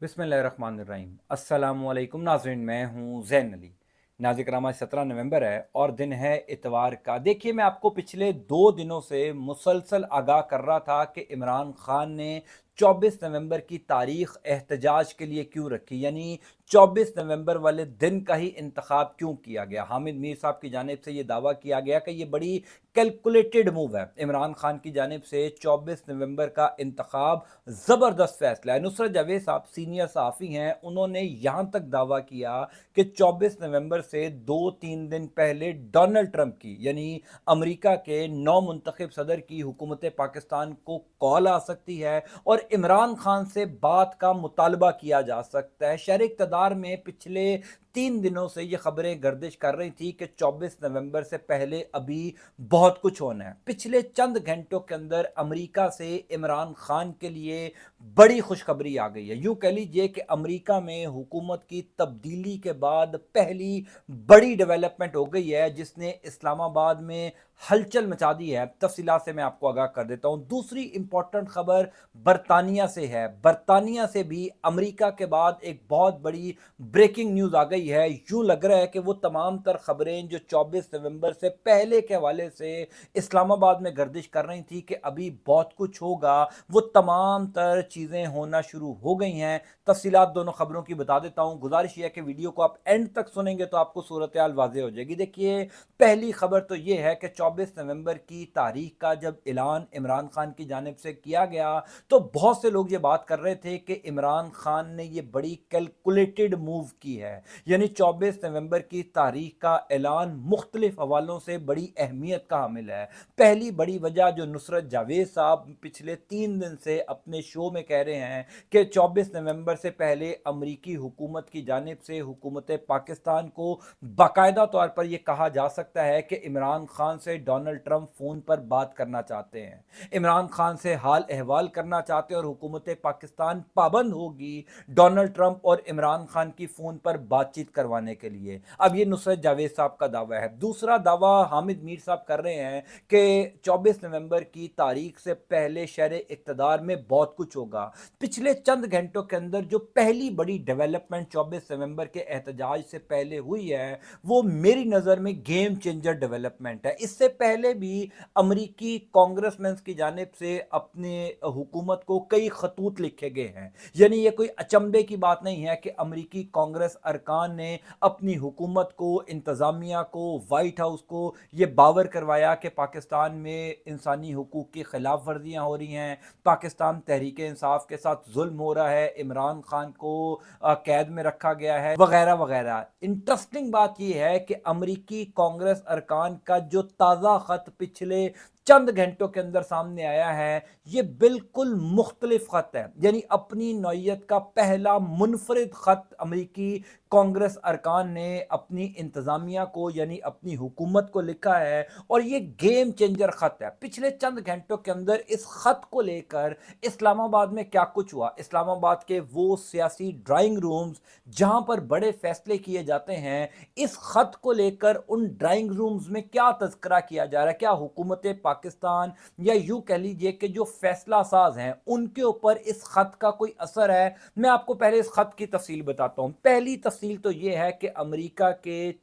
बिस्मिल्लाहिर्रहमानिर्रहीम। अस्सलामुअलैकुम नाज़रीन, मैं हूँ ज़ैन अली। नाज़रीन कराम, आज 17 नवंबर है और दिन है इतवार का। देखिए, मैं आपको पिछले 2 दिनों से मुसलसल आगाह कर रहा था कि इमरान खान ने 24 नवंबर की तारीख एहतजाज के लिए क्यों रखी, यानी 24 नवंबर वाले दिन का ही इंतखाब क्यों किया गया। हामिद मीर साहब की जानिब से ये दावा किया गया कि ये बड़ी कैलकुलेटेड मूव है इमरान खान की जानिब से। 24 नवंबर का इंतखाब ज़बरदस्त फैसला है। नुसरत जावेद साहब सीनियर सहाफ़ी हैं, उन्होंने यहाँ तक दावा किया कि 24 नवंबर से 2-3 दिन पहले डोनाल्ड ट्रंप की, यानी अमेरिका के नौ मुंतखब सदर की हुकूमत पाकिस्तान को कॉल आ सकती है और इमरान खान से बात का मुतालबा किया जा सकता है। शहर इक़्तिदार में पिछले 3 दिनों से ये खबरें गर्दिश कर रही थी कि 24 नवंबर से पहले अभी बहुत कुछ होना है। पिछले चंद घंटों के अंदर अमेरिका से इमरान खान के लिए बड़ी खुशखबरी आ गई है। यूं कह लीजिए कि अमेरिका में हुकूमत की तब्दीली के बाद पहली बड़ी डेवलपमेंट हो गई है जिसने इस्लामाबाद में हलचल मचा दी है। तफसीलात से मैं आपको आगाह कर देता हूं। दूसरी इंपॉर्टेंट खबर बरतानिया से है। बरतानिया से भी अमेरिका के बाद एक बहुत बड़ी ब्रेकिंग न्यूज आ गई है। यूं लग रहा है कि वो तमाम तर खबरें जो 24 नवंबर से पहले के हवाले से इस्लामाबाद में गर्दिश कर रही थी कि अभी बहुत कुछ होगा, वो तमाम तर चीज़ें होना शुरू हो गई हैं। तफसीलात दोनों खबरों की बता देता हूँ। गुजारिश है कि वीडियो को आप एंड तक सुनेंगे तो आपको सूरत हाल वाज़ेह हो जाएगी। देखिए, पहली खबर तो ये है कि 24 नवंबर की तारीख का जब ऐलान इमरान खान की जानिब से किया गया तो बहुत से लोग ये बात कर रहे थे कि इमरान खान ने ये बड़ी कैलकुलेटेड मूव की है, यानी 24 नवंबर की तारीख का ऐलान मुख्तलिफ हवालों से बड़ी अहमियत का हामिल है। पहली बड़ी वजह जो नुसरत जावेद साहब पिछले 3 दिन से अपने शो में कह रहे हैं कि 24 नवंबर से पहले अमरीकी हुकूमत की जानिब से हुकूमत पाकिस्तान को बाकायदा तौर पर यह कहा जा सकता है कि इमरान खान से डोनाल्ड ट्रंप फ़ोन पर बात करना चाहते हैं, इमरान खान से हाल अहवाल करना चाहते हैं और हुकूमत पाकिस्तान पाबंद होगी डोनाल्ड ट्रंप और इमरान खान की फ़ोन पर बातचीत करवाने के लिए। अब ये नुसरत जावेद साहब का दावा है। दूसरा दावा हामिद मीर साहब कर रहे हैं कि 24 नवंबर की तारीख से पहले शहर इक़्तिदार में बहुत कुछ होगा। पिछले चंद घंटों के अंदर जो पहली बड़ी डेवलपमेंट 24 नवंबर के एहतजाज से पहले हुई है वो मेरी नज़र में गेम चेंजर डेवलपमेंट है। इससे पहले भी अमरीकी कांग्रेसमैन की जानिब से अपने हुकूमत को कई खतूत लिखे गए हैं, यानी ये कोई अचंभे की बात नहीं है कि अमरीकी कांग्रेस अरकान ने अपनी हुकूमत को, इंतज़ामिया को, वाइट हाउस को ये बावर करवाया कि पाकिस्तान में इंसानी हुकूक की खिलाफ वर्जियाँ हो रही हैं, पाकिस्तान तहरीक इंसाफ के साथ जुल्म हो रहा है, इमरान खान को कैद में रखा गया है, वगैरह वगैरह। इंटरेस्टिंग बात यह है कि अमरीकी कांग्रेस अरकान का जो ताज़ा ख़त पिछले चंद घंटों के अंदर सामने आया है ये बिल्कुल मुख्तलिफ ख़त है, यानी अपनी नौइयत का पहला मुनफरिद ख़त अमरीकी कांग्रेस अरकान ने अपनी इंतज़ामिया को यानी अपनी हुकूमत को लिखा है और ये गेम चेंजर ख़त है। पिछले चंद घंटों के अंदर इस ख़त को लेकर इस्लामाबाद में क्या कुछ हुआ, इस्लामाबाद के वो सियासी ड्राइंग रूम्स जहां पर बड़े फैसले किए जाते हैं, इस ख़त को लेकर उन ड्राइंग रूम्स में क्या तज़किरा किया जा रहा है, क्या हुकूमत पाकिस्तान या यूं कह लीजिए कि जो फैसला साज हैं उनके ऊपर इस ख़त का कोई असर है। मैं आपको पहले इस ख़त की तफसील बताता हूं। पहली तफसील तो यह है कि अमेरिका के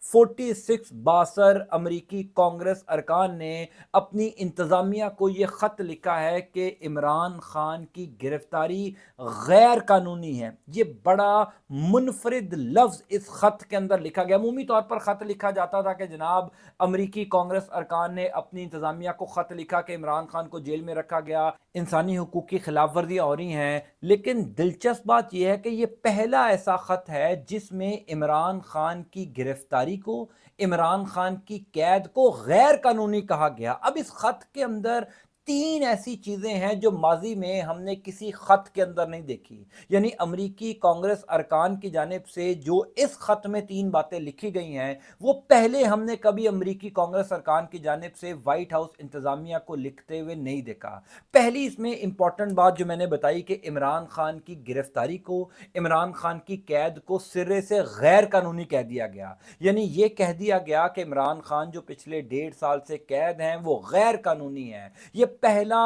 46 बासर अमेरिकी कांग्रेस अरकान ने अपनी इंतज़ामिया को यह ख़त लिखा है कि इमरान खान की गिरफ्तारी गैर कानूनी है। ये बड़ा मुनफरिद लफ्ज़ इस ख़त के अंदर लिखा गया। अमूमी तौर पर ख़त लिखा जाता था कि जनाब अमेरिकी कांग्रेस अरकान ने अपनी इंतज़ामिया को ख़त लिखा कि इमरान खान को जेल में रखा गया, इंसानी हुकूक की खिलाफ वर्जियाँ हो रही हैं। लेकिन दिलचस्प बात यह है कि यह पहला ऐसा ख़त है जिसमें इमरान खान की गिरफ्तारी को, इमरान खान की कैद को गैर कानूनी कहा गया। अब इस ख़त के अंदर तीन ऐसी चीज़ें हैं जो माजी में हमने किसी ख़त के अंदर नहीं देखी, यानी अमरीकी कांग्रेस अरकान की जानिब से जो इस ख़त में तीन बातें लिखी गई हैं वो पहले हमने कभी अमरीकी कांग्रेस अरकान की जानिब से वाइट हाउस इंतज़ामिया को लिखते हुए नहीं देखा। पहली इसमें इंपॉर्टेंट बात जो मैंने बताई कि इमरान खान की गिरफ्तारी को, इमरान खान की कैद को सिरे से गैर कानूनी कह दिया गया, यानी ये कह दिया गया कि इमरान खान जो पिछले 1.5 साल से कैद हैं वो गैर कानूनी है। ये पहला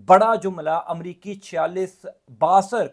बड़ा जुमला अमरीकी 46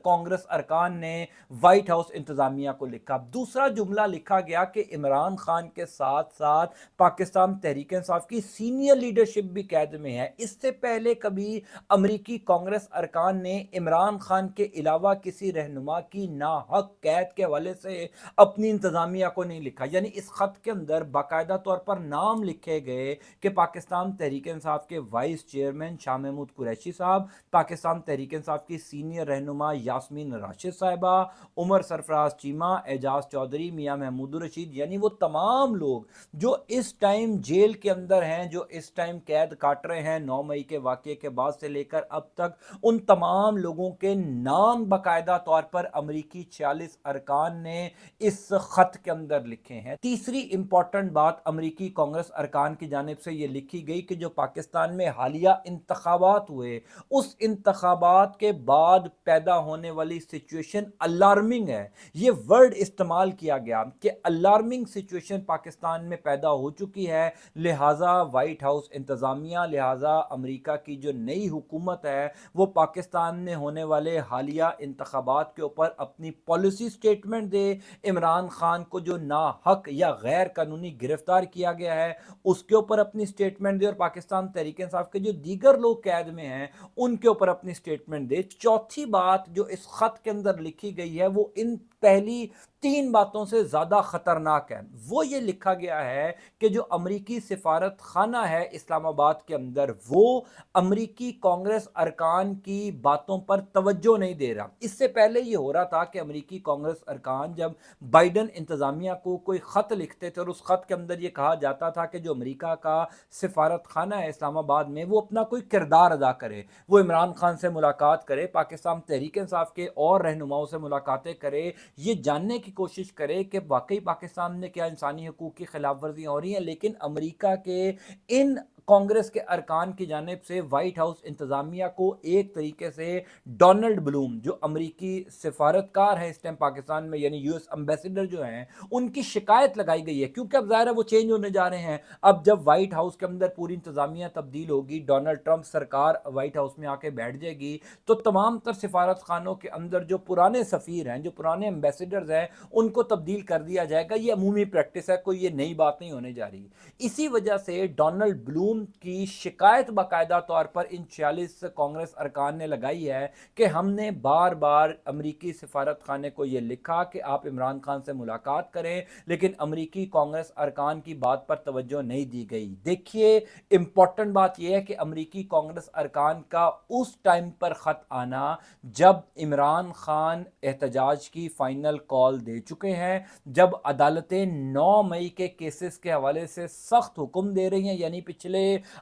कांग्रेस अरकान ने व्हाइट हाउस इंतजामिया को लिखा। दूसरा जुमला लिखा गया कि इमरान खान के साथ साथ पाकिस्तान तहरीक इंसाफ की सीनियर लीडरशिप भी कैद में है। इससे पहले कभी अमरीकी कांग्रेस अरकान ने इमरान खान के अलावा किसी रहनुमा की नाहक कैद के हवाले से अपनी इंतजामिया को नहीं लिखा। यानी इस खत के अंदर बाकायदा तौर पर नाम लिखे गए कि पाकिस्तान तहरीक इंसाफ के वाइस चेयरमैन शाह महमूद कुरैशी साहब, पाकिस्तान तहरीक इंसाफ की सीनियर रहनुमा यास्मीन राशिद साहिबा, उमर सरफराज चीमा, एजाज चौधरी, मियां महमूद रशीद, यानी वो तमाम लोग जो इस टाइम जेल के अंदर हैं, जो इस टाइम कैद काट रहे हैं 9 मई के वाक़े के बाद से लेकर अब तक, उन तमाम लोगों के नाम बाकायदा तौर पर अमरीकी 46 अरकान ने इस खत के अंदर लिखे हैं। तीसरी इंपॉर्टेंट बात अमरीकी कांग्रेस अरकान की जानिब से ये लिखी गई कि जो पाकिस्तान में हालिया इंतखाबात हुए, उस इंतखाबात के बाद पैदा होने वाली सिचुएशन अलार्मिंग है। ये वर्ड इस्तेमाल किया गया कि अलार्मिंग सिचुएशन पाकिस्तान में पैदा हो चुकी है, लिहाजा व्हाइट हाउस इंतजामिया, लिहाजा अमेरिका की जो नई हुकूमत है वो पाकिस्तान में होने वाले हालिया इंतखाबात के ऊपर अपनी पॉलिसी स्टेटमेंट दे। इमरान खान को जो नाहक या गैर कानूनी गिरफ्तार किया गया है उसके ऊपर अपनी स्टेटमेंट दे, और पाकिस्तान तहरीक इंसाफ के जो दीगर लोग कैद में हैं उनके ऊपर अपनी स्टेटमेंट दे। चौथी बात जो इस खत के अंदर लिखी गई है वो इन पहली 3 बातों से ज़्यादा ख़तरनाक है। वो ये लिखा गया है कि जो अमरीकी सिफारत खाना है इस्लामाबाद के अंदर, वो अमरीकी कांग्रेस अरकान की बातों पर तवज्जो नहीं दे रहा। इससे पहले ये हो रहा था कि अमरीकी कांग्रेस अरकान जब बाइडन इंतज़ामिया को कोई ख़त लिखते थे और उस ख़त के अंदर ये कहा जाता था कि जो अमरीका का सिफारत खाना है इस्लामाबाद में वो अपना कोई किरदार अदा करे, वो इमरान खान से मुलाकात करे, पाकिस्तान तहरीक इंसाफ के और रहनुमाओं से मुलाकातें करे, ये जानने की कोशिश करे कि वाकई पाकिस्तान में क्या इंसानी हकूक़ की खिलाफ वर्जियाँ हो रही हैं। लेकिन अमेरिका के इन कांग्रेस के अरकान की जानिब से व्हाइट हाउस इंतज़ामिया को एक तरीके से डोनाल्ड ब्लूम जो अमरीकी सिफारतकार हैं इस टाइम पाकिस्तान में, यानी यूएस एम्बेसडर जो हैं, उनकी शिकायत लगाई गई है, क्योंकि अब ज़ाहिर है वो चेंज होने जा रहे हैं। अब जब व्हाइट हाउस के अंदर पूरी इंतज़ामिया तब्दील होगी, डोनाल्ड ट्रंप सरकार व्हाइट हाउस में आके बैठ जाएगी, तो तमाम तर सिफारत खानों के अंदर जो पुराने सफ़ीर हैं, जो पुराने एम्बेसडर्स हैं, उनको तब्दील कर दिया जाएगा। ये अमूमी प्रैक्टिस है, कोई ये नई बात नहीं होने जा रही। इसी वजह से डोनाल्ड ब्लूम की शिकायत बाकायदा तौर पर इन 46 कांग्रेस अरकान ने लगाई है कि हमने बार बार अमरीकी सिफारत खाने को यह लिखा कि आप इमरान खान से मुलाकात करें, लेकिन अमरीकी कांग्रेस अरकान की बात पर तवज्जो नहीं दी गई। देखिए, इंपॉर्टेंट बात यह है कि अमरीकी कांग्रेस अरकान का उस टाइम पर ख़त आना जब इमरान खान एहतजाज की फाइनल कॉल दे चुके हैं, जब अदालतें 9 मई के केसेस के हवाले से सख्त हुक्म दे रही हैं, यानी पिछले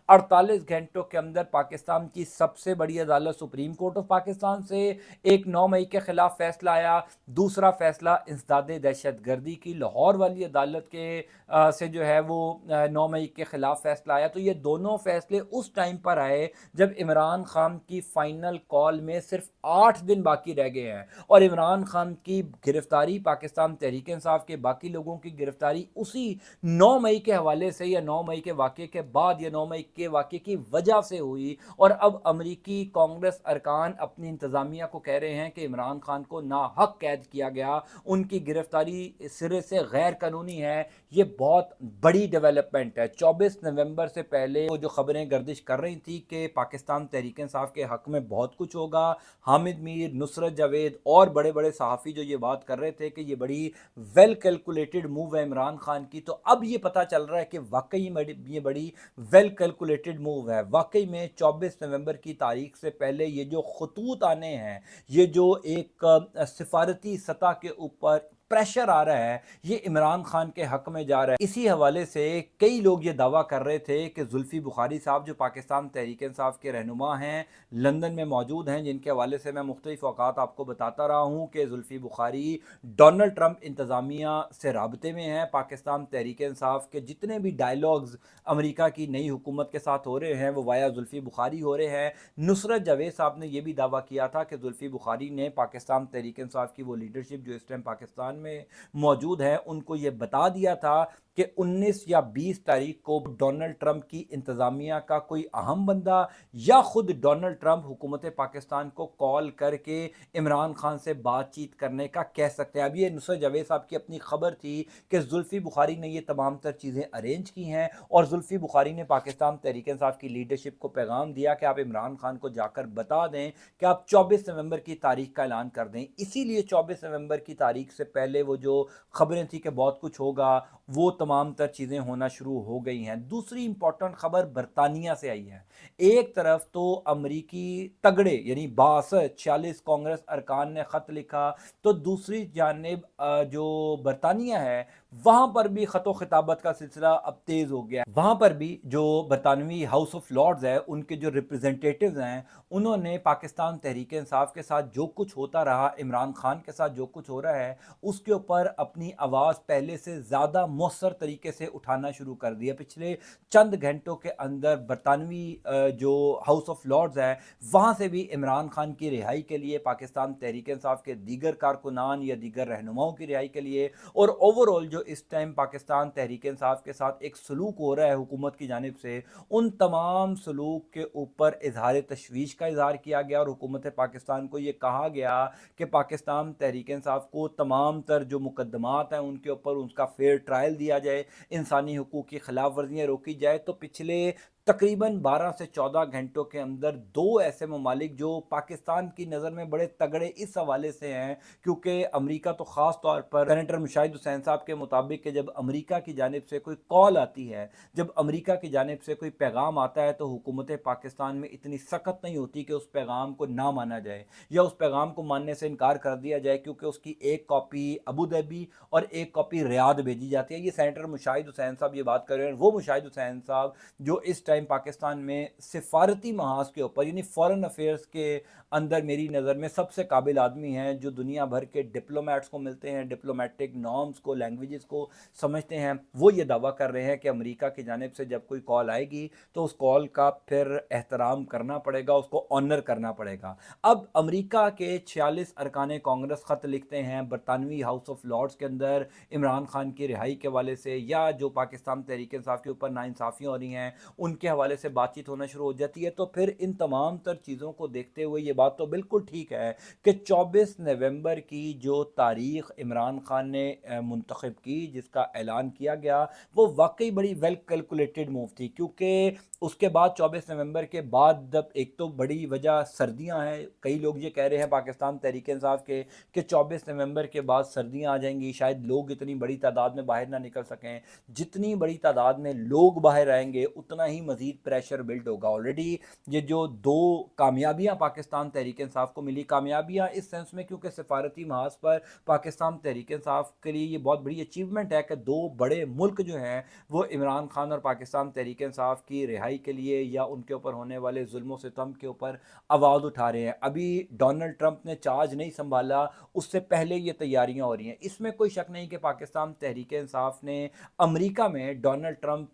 48 घंटों के अंदर पाकिस्तान की सबसे बड़ी अदालत सुप्रीम कोर्ट ऑफ पाकिस्तान से एक 9 मई के खिलाफ फैसला आया, दूसरा फैसला इंसदादे दहशतगर्दी की लाहौर वाली अदालत के से जो है वो 9 मई के खिलाफ फैसला आया। तो ये दोनों फैसले उस टाइम पर आए जब इमरान खान की फाइनल कॉल में सिर्फ 8 दिन बाकी रह गए हैं, और इमरान खान की गिरफ्तारी, पाकिस्तान तहरीक इंसाफ के बाकी लोगों की गिरफ्तारी उसी 9 मई के हवाले से या 9 मई के वाक़े के बाद या 9 मई के वाक़े की वजह से हुई। और अब अमरीकी कांग्रेस अरकान अपनी इंतज़ामिया को कह रहे हैं कि इमरान खान को नाहक कैद किया गया, उनकी गिरफ्तारी सिरे से गैर कानूनी है। ये बहुत बड़ी डेवलपमेंट है। 24 नवंबर से पहले वो जो खबरें गर्दिश कर रही थी कि पाकिस्तान तहरीक इंसाफ के हक़ में बहुत कुछ होगा, हामिद मीर, नुसरत जावेद और बड़े बड़े सहाफ़ी जो ये बात कर रहे थे कि ये बड़ी वेल कैलकुलेटेड मूव है इमरान खान की, तो अब ये पता चल रहा है कि वाकई ये बड़ी वेल कैलकुलेटेड मूव है। वाकई में 24 नवंबर की तारीख से पहले ये जो खतूत आने हैं, ये जो एक सिफारती सतह के ऊपर प्रेशर आ रहा है, ये इमरान खान के हक में जा रहा है। इसी हवाले से कई लोग ये दावा कर रहे थे कि जुल्फी बुखारी साहब जो पाकिस्तान तहरीक इंसाफ के रहनुमा हैं, लंदन में मौजूद हैं, जिनके हवाले से मैं मुख्तलिफ औकात आपको बताता रहा हूँ कि जुल्फी बुखारी डोनाल्ड ट्रंप इंतज़ामिया से राबते में हैं। पाकिस्तान तहरीक इंसाफ के जितने भी डायलॉग्स अमेरिका की नई हुकूमत के साथ हो रहे हैं वो वाया जुल्फी बुखारी हो रहे हैं। नुसरत जावेद साहब ने यह भी दावा किया था कि जुल्फी बुखारी ने पाकिस्तान तहरीक इंसाफ की वो लीडरशिप जो इस टाइम पाकिस्तान में मौजूद है उनको ये बता दिया था کہ 19 या 20 तारीख को डोनाल्ड ट्रंप की इंतज़ामिया का कोई अहम बंदा या खुद डोनाल्ड ट्रंप हुकूमत पाकिस्तान को कॉल करके इमरान खान से बातचीत करने का कह सकते हैं। अब ये नुसरत जावेद साहब की अपनी खबर थी कि जुल्फ़ी बुखारी ने ये तमाम तर चीज़ें अरेंज की हैं और जुल्फ़ी बुखारी ने पाकिस्तान तहरीक इंसाफ की लीडरशिप को पैगाम दिया कि आप इमरान खान को जाकर बता दें कि आप 24 नवंबर की तारीख का ऐलान कर दें। इसीलिए 24 नवंबर की तारीख से पहले वो जो खबरें थी कि बहुत कुछ होगा, वो तमाम तर चीज़ें होना शुरू हो गई हैं। दूसरी इंपॉर्टेंट खबर बरतानिया से आई है। एक तरफ तो अमरीकी तगड़े यानी 62 46 कांग्रेस अरकान ने ख़त लिखा, तो दूसरी जानिब जो बरतानिया है वहाँ पर भी ख़त ख़िताबत का सिलसिला अब तेज़ हो गया है। वहाँ पर भी जो बरतानवी हाउस ऑफ लॉर्ड्स है, उनके जो रिप्रेजेंटेटिव्स हैं, उन्होंने पाकिस्तान तहरीक इंसाफ के साथ जो कुछ होता रहा, इमरान खान के साथ जो कुछ हो रहा है, उसके ऊपर अपनी आवाज़ पहले से ज़्यादा मौसर तरीके से उठाना शुरू कर दिया। पिछले चंद घंटों के अंदर बरतानवी जो हाउस ऑफ लॉर्ड्स है, वहाँ से भी इमरान खान की रिहाई के लिए, पाकिस्तान तहरीक इंसाफ के दीगर कारकुनान या दीगर रहनुमाओं की रिहाई के लिए और ओवरऑल जो इस टाइम पाकिस्तान तहरीक इंसाफ के साथ एक सलूक हो रहा है हुकूमत की जानिब से, उन तमाम सलूक के ऊपर इजहार तशवीश का इजहार किया गया और हुकूमत पाकिस्तान को ये कहा गया कि पाकिस्तान तहरीक इंसाफ को तमाम तर जो मुकदमात हैं उनके ऊपर उसका फेयर ट्रायल दिया जाए, इंसानी हकूक़ की खिलाफ वर्जियाँ रोकी जाए। तो पिछले तकरीबन 12 से 14 घंटों के अंदर दो ऐसे ममालिक जो पाकिस्तान की नज़र में बड़े तगड़े इस हवाले से हैं, क्योंकि अमेरिका तो ख़ास तौर पर सेनेटर मुशाहिद हुसैन साहब के मुताबिक कि जब अमेरिका की जानिब से कोई कॉल आती है, जब अमेरिका की जानिब से कोई पैगाम आता है, तो हुकूमत पाकिस्तान में इतनी सख्त नहीं होती कि उस पैगाम को ना माना जाए या उस पैगाम को मानने से इनकार कर दिया जाए, क्योंकि उसकी एक कॉपी अबू धाबी और एक कॉपी रियाद भेजी जाती है। ये सेनेटर मुशाहिद हुसैन साहब ये बात कर रहे हैं। वो मुशाहिद हुसैन साहब जो इस टाइम पाकिस्तान में सिफारती महाज के ऊपर यानी फॉरेन अफेयर्स के अंदर मेरी नज़र में सबसे काबिल आदमी हैं, जो दुनिया भर के डिप्लोमेट्स को मिलते हैं, डिप्लोमेटिक नॉर्म्स को, लैंग्वेजेस को समझते हैं। वो ये दावा कर रहे हैं कि अमेरिका की जानिब से जब कोई कॉल आएगी तो उस कॉल का फिर एहतराम करना पड़ेगा, उसको ऑनर करना पड़ेगा। अब अमेरिका के 46 अरकान कांग्रेस ख़त लिखते हैं बरतानवी हाउस ऑफ लॉर्ड्स के अंदर इमरान खान की रिहाई के हवाले से, या जो पाकिस्तान तहरीक इंसाफ के ऊपर नाइंसाफ़ियाँ हो रही हैं उनके हवाले से बातचीत होना शुरू हो जाती है। तो फिर इन तमाम तर चीज़ों को देखते हुए ये बात तो बिल्कुल ठीक है कि 24 नवंबर की जो तारीख़ इमरान खान ने मुंतखब की, जिसका ऐलान किया गया, वो वाकई बड़ी वेल कैलकुलेटेड मूव थी, क्योंकि उसके बाद 24 नवंबर के बाद जब एक तो बड़ी वजह सर्दियां हैं, कई लोग ये कह रहे हैं पाकिस्तान तहरीक इंसाफ के कि 24 नवंबर के बाद सर्दियां आ जाएंगी, शायद लोग इतनी बड़ी तादाद में बाहर ना निकल सकें। जितनी बड़ी तादाद में लोग बाहर आएंगे उतना ही मज़ीद प्रेशर बिल्ड होगा। ऑलरेडी ये जो दो कामयाबियाँ पाकिस्तान तहरीक इंसाफ को मिली, कामयाबियाँ इस सेंस में क्योंकि सफारती महाज पर पाकिस्तान तहरीक इंसाफ के लिए ये बहुत बड़ी अचीवमेंट है कि दो बड़े मुल्क जो हैं वो इमरान खान और पाकिस्तान तहरीक इंसाफ की रिहाई के लिए या उनके ऊपर होने वाले जुल्म सितम के ऊपर आवाज़ उठा रहे हैं। अभी डोनाल्ड ट्रंप ने चार्ज नहीं संभाला, उससे पहले ये तैयारियां हो रही हैं। इसमें कोई शक नहीं कि पाकिस्तान तहरीक इंसाफ ने अमेरिका में डोनाल्ड ट्रंप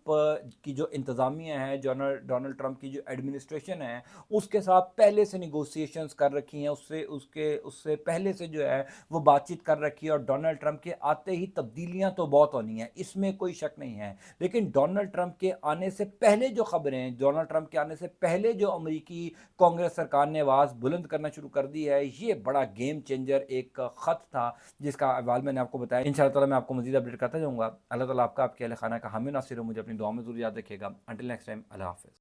की जो इंतज़ामिया है, डोनाल्ड ट्रंप की जो एडमिनिस्ट्रेशन है, उसके साथ पहले से निगोसिएशंस कर रखी हैं, उससे पहले से जो है वो बातचीत कर रखी है, और डोनाल्ड ट्रंप के आते ही तब्दीलियां तो बहुत होनी हैं, इसमें कोई शक नहीं है। लेकिन डोनाल्ड ट्रंप के आने से पहले जो खबरें, डोनाल्ड ट्रंप के आने से पहले जो अमेरिकी कांग्रेस सरकार ने आवाज़ बुलंद करना शुरू कर दी है, ये बड़ा गेम चेंजर एक ख़त था जिसका अहवाल मैंने आपको बताया। इंशाअल्लाह ताला मैं आपको मज़ीद अपडेट करता जाऊँगा। अल्लाह ताला आपका, आपके अहल खाना का हामी नासिर हो। मुझे अपनी दुआ में ज़रूर याद रखिएगा। अंटिल नेक्स्ट टाइम, अल्लाह हाफ़िज़।